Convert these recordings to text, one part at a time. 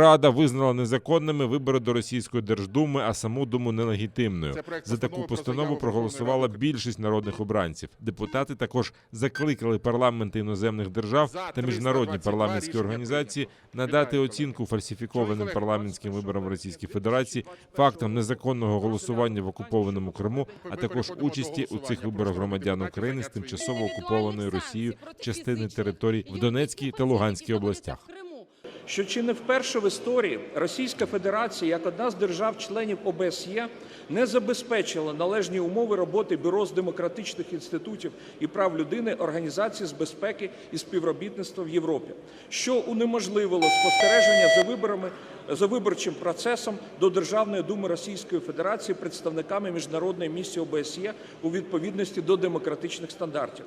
Рада визнала незаконними вибори до Російської Держдуми, а саму Думу нелегітимною. За таку постанову проголосувала більшість народних обранців. Депутати також закликали парламенти іноземних держав та міжнародні парламентські організації надати оцінку фальсифікованим парламентським виборам Російської Федерації, фактам незаконного голосування в окупованому Криму, а також участі у цих виборах громадян України з тимчасово окупованої Росією частини територій в Донецькій та Луганській областях. Що чи не вперше в історії Російська Федерація, як одна з держав-членів ОБСЄ, не забезпечила належні умови роботи Бюро з демократичних інститутів і прав людини Організації з безпеки і співробітництва в Європі, що унеможливило спостереження за виборчим процесом до Державної думи Російської Федерації представниками міжнародної місії ОБСЄ у відповідності до демократичних стандартів.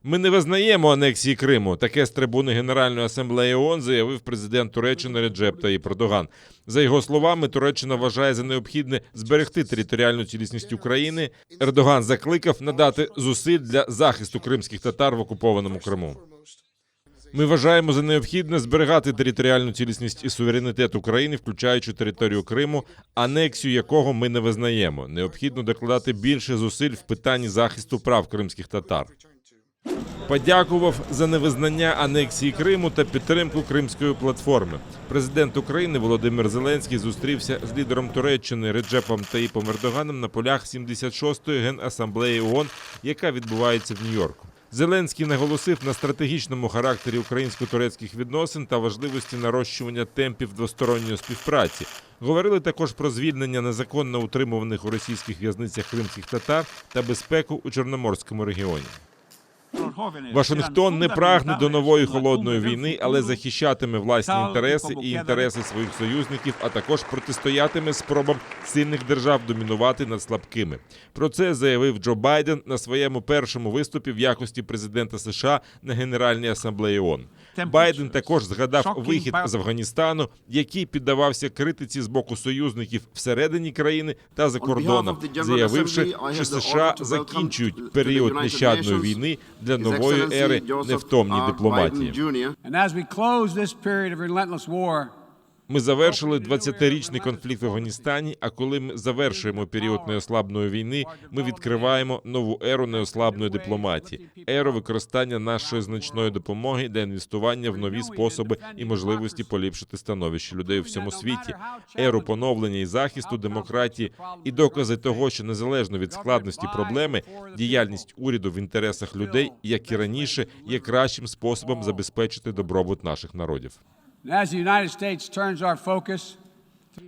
Ми не визнаємо анексії Криму. Таке з трибуни Генеральної асамблеї ООН заявив президент Туреччини Реджеп Таїп Ердоган. За його словами, Туреччина вважає за необхідне зберегти територіальну цілісність України. Ердоган закликав надати зусиль для захисту кримських татар в окупованому Криму. Ми вважаємо за необхідне зберігати територіальну цілісність і суверенітет України, включаючи територію Криму, анексію якого ми не визнаємо. Необхідно докладати більше зусиль в питанні захисту прав кримських татар. Подякував за невизнання анексії Криму та підтримку Кримської платформи. Президент України Володимир Зеленський зустрівся з лідером Туреччини Реджепом Таїпом Ердоганом на полях 76-ї Генасамблеї ООН, яка відбувається в Нью-Йорку. Зеленський наголосив на стратегічному характері українсько-турецьких відносин та важливості нарощування темпів двосторонньої співпраці. Говорили також про звільнення незаконно утримуваних у російських в'язницях кримських татар та безпеку у Чорноморському регіоні. Вашингтон не прагне до нової холодної війни, але захищатиме власні інтереси і інтереси своїх союзників, а також протистоятиме спробам сильних держав домінувати над слабкими. Про це заявив Джо Байден на своєму першому виступі в якості президента США на Генеральній асамблеї ООН. Байден також згадав вихід з Афганістану, який піддавався критиці з боку союзників всередині країни та за кордоном, заявивши, що США закінчують період нещадної війни для нової ери невтомній дипломатії. Ми завершили 20-річний конфлікт в Афганістані, а коли ми завершуємо період неослабної війни, ми відкриваємо нову еру неослабної дипломатії, еру використання нашої значної допомоги для інвестування в нові способи і можливості поліпшити становище людей у всьому світі, еру поновлення і захисту демократії і докази того, що незалежно від складності проблеми, діяльність уряду в інтересах людей, як і раніше, є кращим способом забезпечити добробут наших народів.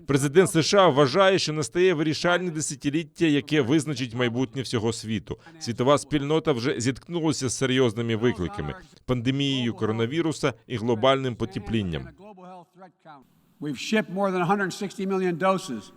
Президент США вважає, що настає вирішальне десятиліття, яке визначить майбутнє всього світу. Світова спільнота вже зіткнулася з серйозними викликами – пандемією коронавіруса і глобальним потеплінням.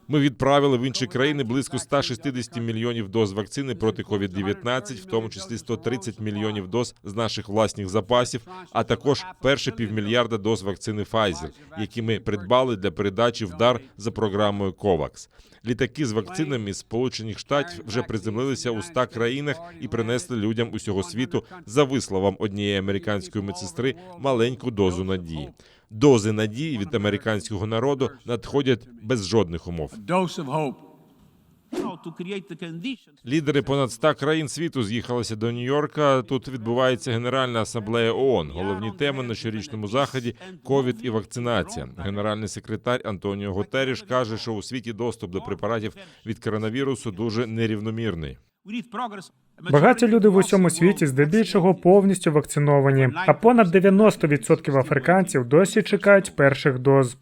Ми відправили в інші країни близько 160 мільйонів доз вакцини проти COVID-19, в тому числі 130 мільйонів доз з наших власних запасів, а також перші 500 мільйона доз вакцини Pfizer, які ми придбали для передачі в дар за програмою COVAX. Літаки з вакцинами з Сполучених Штатів вже приземлилися у 100 країнах і принесли людям усього світу, за висловом однієї американської медсестри, маленьку дозу надії. Дози надії від американського народу надходять без жодних умов. Лідери понад 100 країн світу з'їхалися до Нью-Йорка. Тут відбувається Генеральна асамблея ООН. Головні теми на щорічному заході – ковід і вакцинація. Генеральний секретар Антоніо Гутерріш каже, що у світі доступ до препаратів від коронавірусу дуже нерівномірний. Багаті люди в усьому світі здебільшого повністю вакциновані, а понад 90% африканців досі чекають перших доз.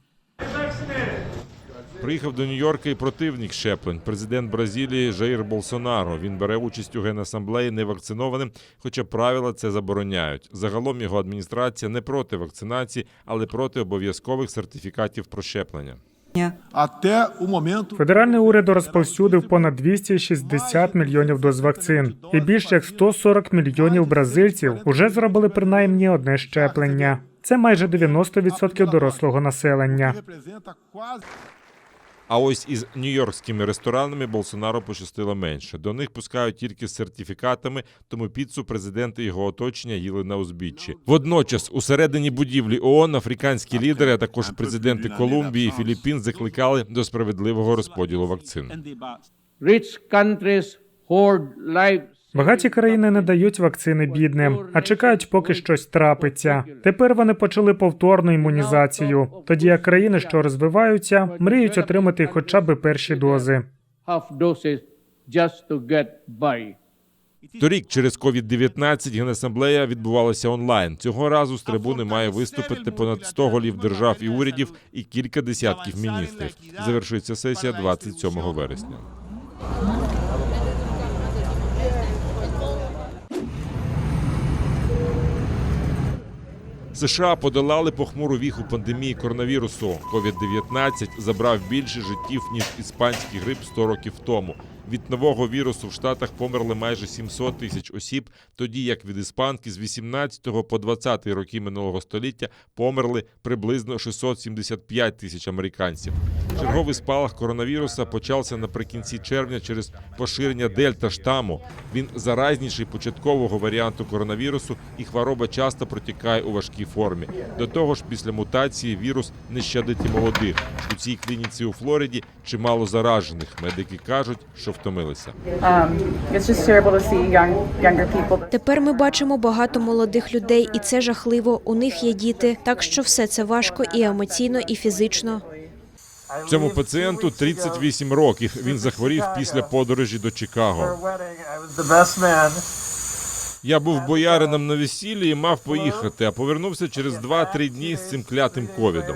Приїхав до Нью-Йорка і противник щеплень. Президент Бразилії Жаїр Болсонаро. Він бере участь у Генасамблеї невакцинованим, хоча правила це забороняють. Загалом його адміністрація не проти вакцинації, але проти обов'язкових сертифікатів про щеплення. Федеральний уряд розповсюдив понад 260 мільйонів доз вакцин. І більше як 140 мільйонів бразильців уже зробили принаймні одне щеплення. Це майже 90% дорослого населення. А ось із нью-йоркськими ресторанами Болсонару пощастило менше. До них пускають тільки з сертифікатами, тому піцу президент і його оточення їли на узбіччі. Водночас, усередині будівлі ООН африканські лідери, а також президенти Колумбії і Філіппін закликали до справедливого розподілу вакцин. Rich countries hoard lives. Багаті країни не дають вакцини бідним, а чекають, поки щось трапиться. Тепер вони почали повторну імунізацію, тоді як країни, що розвиваються, мріють отримати хоча б перші дози. Half doses just to get by. Торік через COVID-19 Генасамблея відбувалася онлайн. Цього разу з трибуни має виступити понад 100 голів держав і урядів і кілька десятків міністрів. Завершується сесія 27 вересня. США подолали похмуру віху пандемії коронавірусу. COVID-19 забрав більше життів, ніж іспанський грип 100 років тому. Від нового вірусу в Штатах померли майже 700 тисяч осіб, тоді як від іспанки з 18 по 20 роки минулого століття померли приблизно 675 тисяч американців. Черговий спалах коронавіруса почався наприкінці червня через поширення дельта-штаму. Він заразніший початкового варіанту коронавірусу, і хвороба часто протікає у важкій формі. До того ж, після мутації вірус не щадить і молодих. У цій клініці у Флориді чимало заражених. Медики кажуть, що втомилися. It's just terrible to see younger people. Тепер ми бачимо багато молодих людей, і це жахливо. У них є діти, так що все це важко і емоційно, і фізично. Цьому пацієнту 38 років. Він захворів після подорожі до Чикаго. Я був боярином на весіллі і мав поїхати, а повернувся через 2-3 дні з цим клятим ковідом.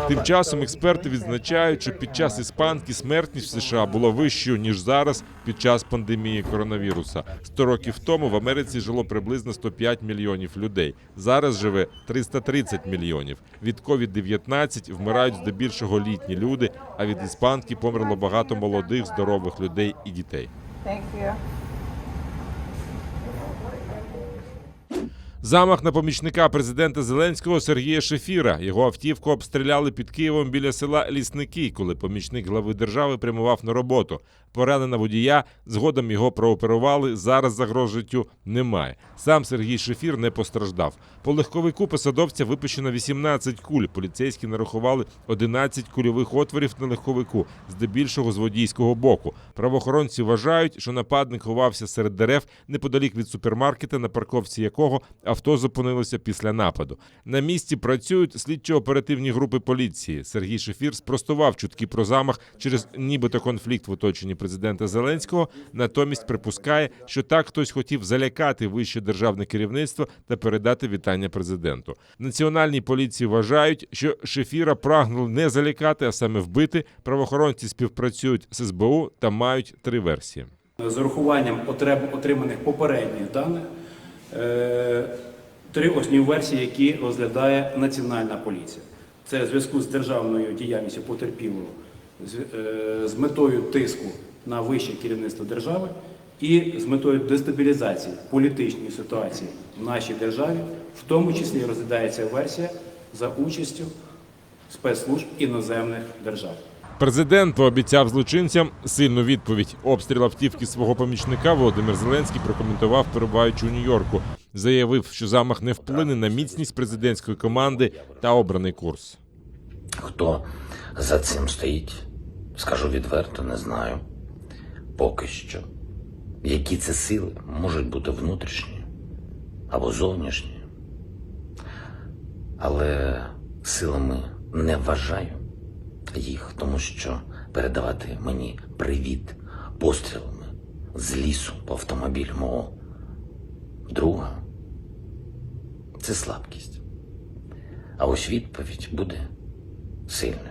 Тим часом експерти відзначають, що під час іспанки смертність в США була вищою, ніж зараз під час пандемії коронавіруса. 100 років тому в Америці жило приблизно 105 мільйонів людей. Зараз живе 330 мільйонів. Від COVID-19 вмирають здебільшого літні люди, а від іспанки померло багато молодих, здорових людей і дітей. Thank you. Замах на помічника президента Зеленського Сергія Шефіра. Його автівку обстріляли під Києвом біля села Лісники, коли помічник глави держави прямував на роботу. Поранена водія, згодом його прооперували, зараз загроз життю немає. Сам Сергій Шефір не постраждав. По легковику посадовця випущено 18 куль. Поліцейські нарахували 11 кульових отворів на легковику, здебільшого з водійського боку. Правоохоронці вважають, що нападник ховався серед дерев неподалік від супермаркета, на парковці якого авто зупинилося після нападу. На місці працюють слідчо-оперативні групи поліції. Сергій Шефір спростував чутки про замах через нібито конфлікт в оточенні президента Зеленського, натомість припускає, що так хтось хотів залякати вище державне керівництво та передати вітання президенту. В Національній поліції вважають, що Шефіра прагнули не залякати, а саме вбити. Правоохоронці співпрацюють з СБУ та мають 3 версії. З урахуванням отриманих попередніх даних, 3 основні версії, які розглядає Національна поліція. Це в зв'язку з державною діяльністю потерпілого, з метою тиску на вище керівництво держави і з метою дестабілізації політичної ситуації в нашій державі, в тому числі розглядається версія за участю спецслужб іноземних держав. Президент пообіцяв злочинцям сильну відповідь. Обстріл автівки свого помічника Володимир Зеленський прокоментував, перебуваючи у Нью-Йорку. Заявив, що замах не вплине на міцність президентської команди та обраний курс. Хто за цим стоїть, скажу відверто, не знаю. Поки що. Які це сили можуть бути внутрішні або зовнішні. Але силами не вважаю їх, тому що передавати мені привіт пострілами з лісу по автомобілю мого друга – це слабкість. А ось відповідь буде сильною.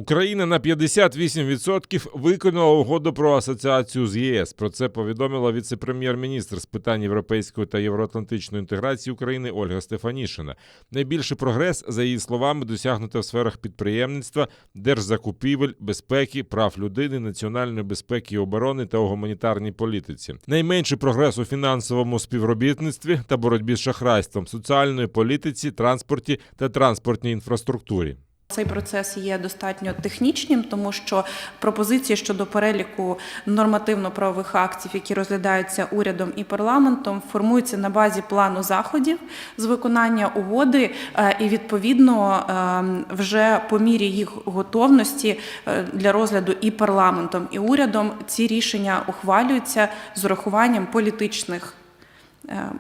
Україна на 58% виконала угоду про асоціацію з ЄС. Про це повідомила віце-прем'єр-міністр з питань європейської та євроатлантичної інтеграції України Ольга Стефанішина. Найбільший прогрес, за її словами, досягнуто в сферах підприємництва, держзакупівель, безпеки, прав людини, національної безпеки і оборони та у гуманітарній політиці. Найменший прогрес у фінансовому співробітництві та боротьбі з шахрайством, соціальної політиці, транспорті та транспортній інфраструктурі. Цей процес є достатньо технічним, тому що пропозиції щодо переліку нормативно-правових актів, які розглядаються урядом і парламентом, формуються на базі плану заходів з виконання угоди і, відповідно, вже по мірі їх готовності для розгляду і парламентом, і урядом ці рішення ухвалюються з урахуванням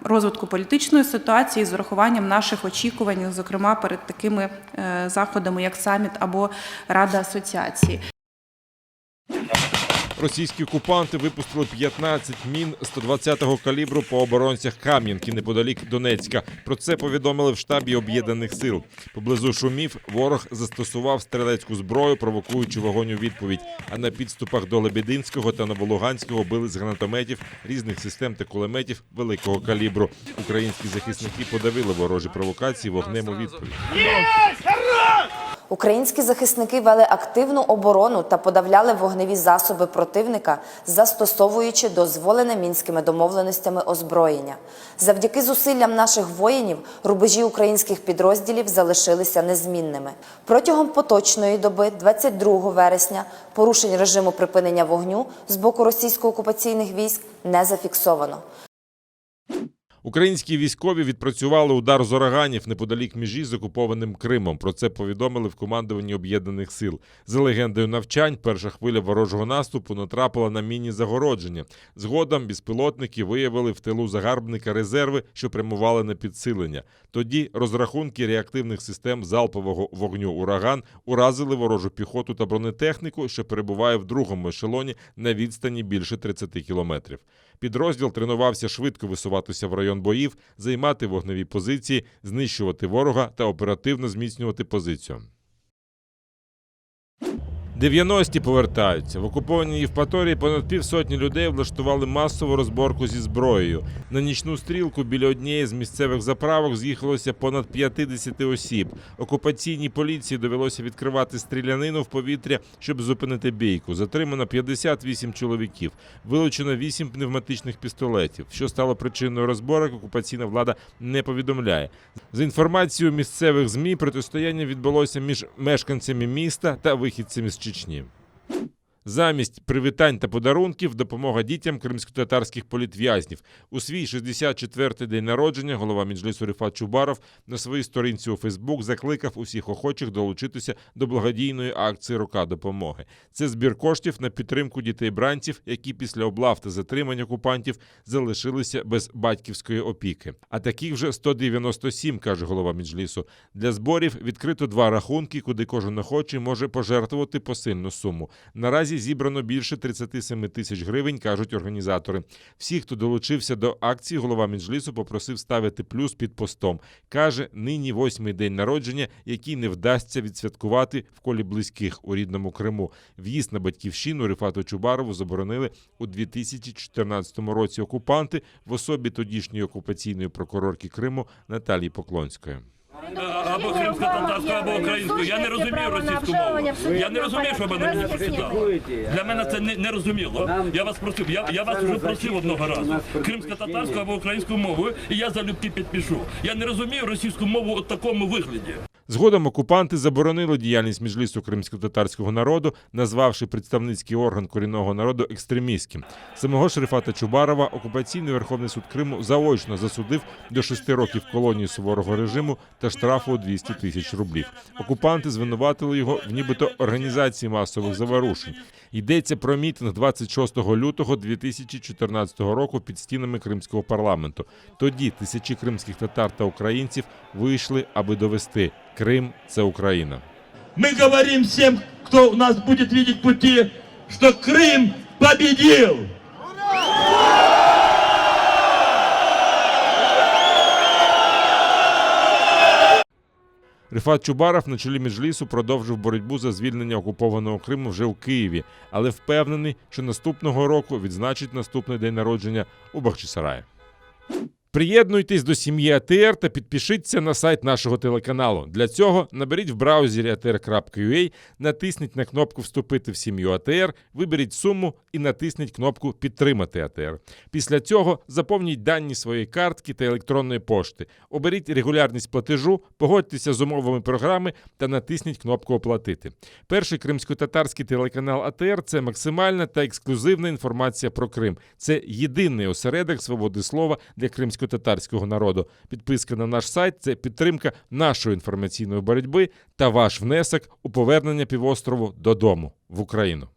розвитку політичної ситуації, з урахуванням наших очікувань, зокрема перед такими заходами, як саміт або Рада асоціації. Російські окупанти випустили 15 мін 120-го калібру по оборонцях Кам'янки неподалік Донецька. Про це повідомили в штабі Об'єднаних сил. Поблизу Шумів ворог застосував стрілецьку зброю, провокуючи вогонь у відповідь. А на підступах до Лебединського та Новолуганського били з гранатометів, різних систем та кулеметів великого калібру. Українські захисники подавили ворожі провокації вогнем у відповідь. Українські захисники вели активну оборону та подавляли вогневі засоби противника, застосовуючи дозволене Мінськими домовленостями озброєння. Завдяки зусиллям наших воїнів рубежі українських підрозділів залишилися незмінними. Протягом поточної доби, 22 вересня, порушень режиму припинення вогню з боку російсько-окупаційних військ не зафіксовано. Українські військові відпрацювали удар з ураганів неподалік межі з окупованим Кримом. Про це повідомили в командуванні Об'єднаних сил. За легендою навчань, перша хвиля ворожого наступу натрапила на мінні загородження. Згодом безпілотники виявили в тилу загарбника резерви, що прямували на підсилення. Тоді розрахунки реактивних систем залпового вогню «Ураган» уразили ворожу піхоту та бронетехніку, що перебуває в другому ешелоні на відстані більше 30 кілометрів. Підрозділ тренувався швидко висуватися в район боїв, займати вогневі позиції, знищувати ворога та оперативно зміцнювати позицію. 90-ті повертаються. В окупованій Євпаторії понад півсотні людей влаштували масову розборку зі зброєю. На нічну стрілку біля однієї з місцевих заправок з'їхалося понад 50 осіб. Окупаційній поліції довелося відкривати стрілянину в повітря, щоб зупинити бійку. Затримано 58 чоловіків. Вилучено 8 пневматичних пістолетів. Що стало причиною розборок, окупаційна влада не повідомляє. За інформацією місцевих ЗМІ, протистояння відбулося між мешканцями міста та вихідцями з Чечні. Замість привітань та подарунків – допомога дітям кримськотатарських політв'язнів. У свій 64-й день народження голова Меджлісу Рифат Чубаров на своїй сторінці у Фейсбук закликав усіх охочих долучитися до благодійної акції «Рука допомоги». Це збір коштів на підтримку дітей-бранців, які після облав та затримань окупантів залишилися без батьківської опіки. А таких вже 197, каже голова Меджлісу. Для зборів відкрито 2 рахунки, куди кожен охочий може пожертвувати посильну суму. Наразі зібрано більше 37 тисяч гривень, кажуть організатори. Всі, хто долучився до акції, голова Меджлісу попросив ставити плюс під постом. Каже, нині 8-й день народження, який не вдасться відсвяткувати в колі близьких у рідному Криму. В'їзд на батьківщину Рифату Чубарову заборонили у 2014 році окупанти в особі тодішньої окупаційної прокурорки Криму Наталії Поклонської. Або кримсько-татарською, або українською. Я не розумію російську мову. Я не розумію, що вона мені прочитала. Для мене це не розуміло. Я вас просив, я вас вже просив одного разу. Кримсько-татарською або українською мовою, і я залюбки підпишу. Я не розумію російську мову у такому вигляді. Згодом окупанти заборонили діяльність Меджлісу кримськотатарського народу, назвавши представницький орган корінного народу екстремістським. Самого ж Рифата Чубарова окупаційний Верховний суд Криму заочно засудив до 6 років колонії суворого режиму та штрафу у 200 тисяч рублів. Окупанти звинуватили його в нібито організації масових заворушень. Йдеться про мітинг 26 лютого 2014 року під стінами Кримського парламенту. Тоді тисячі кримських татар та українців вийшли, аби довести – Крим – це Україна. Ми говоримо всім, хто нас буде бачити путі, що Крим победив! Рифат Чубаров на чолі Меджлісу продовжив боротьбу за звільнення окупованого Криму вже у Києві, але впевнений, що наступного року відзначить наступний день народження у Бахчисараї. Приєднуйтесь до сім'ї АТР та підпишіться на сайт нашого телеканалу. Для цього наберіть в браузері atr.ua, натисніть на кнопку «Вступити в сім'ю АТР», виберіть суму і натисніть кнопку «Підтримати АТР». Після цього заповніть дані своєї картки та електронної пошти. Оберіть регулярність платежу, погодьтеся з умовами програми та натисніть кнопку «Оплатити». Перший кримсько-татарський телеканал АТР – це максимальна та ексклюзивна інформація про Крим. Це єдиний осередок свободи слова для кримсько-татарського народу. Підписка на наш сайт – це підтримка нашої інформаційної боротьби та ваш внесок у повернення півострову додому, в Україну.